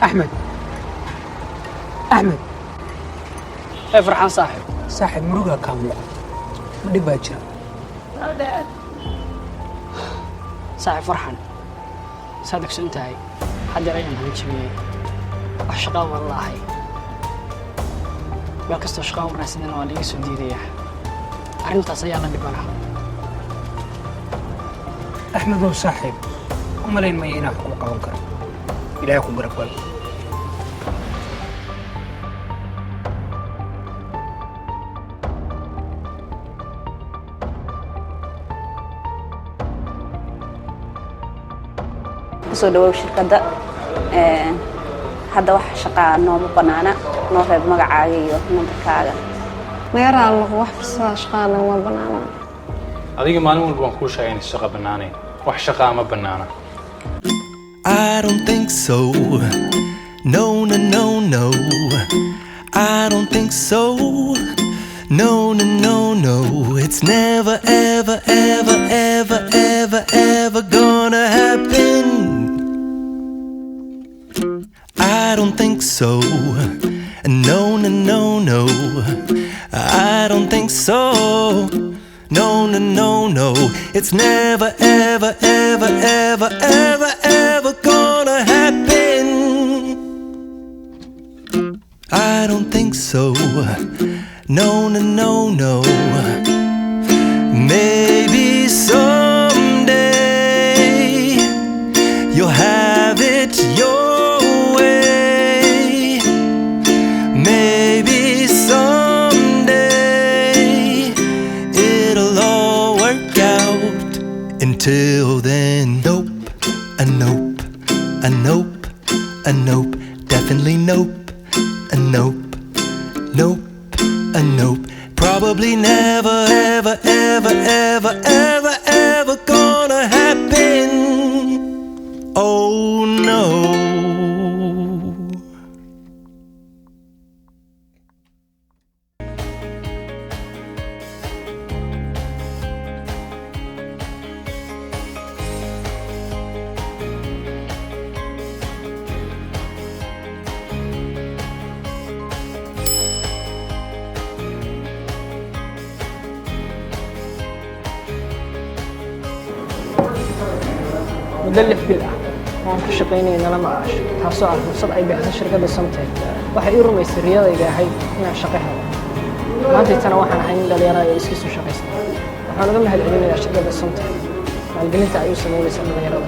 أحمد أحمد اي فرحان صاحب صاحب مروقة كاملة ما دي باجرة صاحب فرحان صادق سنتهي حد رأينا هذا الشيء أشقى والله بالكست أشقى وراسنا واللي سوديرية أنت صيانة ببرها أحمد هو صاحب وملين ما ينافق وقوانكر إلى يكون بركوال soo dhawow shirkadda hadda wax shaqaa nooma banaana noo reeb magacaaga iyo numbarkaaga meeraa lagu wax fursada shaqaa nooma banaana adiga maalin walba waan kuu sheegay in shaqo banaanayn wax shaqaa ma banaana I don't think so. No, no, no, no. I don't think so. No, no, no, no. It's never, ever, ever, ever, ever, ever gonna happen. I don't think so. No, no, no, no. I don't think so. No, no, no, no. It's never, ever, ever, ever, ever, ever gonna happen. I don't think so. No, no, no, no. Maybe someday you'll have it your way. Maybe someday it'll all work out. Until then, nope, a nope, a nope, a nope, definitely nope, a nope, nope, a nope. Probably never, ever, ever, ever, ever, ever gonna happen. Oh no. مدلف بالله وأنا كشقيني إن أنا ما أعرف تحصل على فرصة أي بحث الشركة بالسمتين وحير رمي السرية إذا هي من الشقيها ما أنت تنوعنا عن اللي يرى يسكسوا شقيسنا وحنا قمنا هالعلم إلى الشركة بالسمتين ما البنت أيوة سمي بس أنا غيره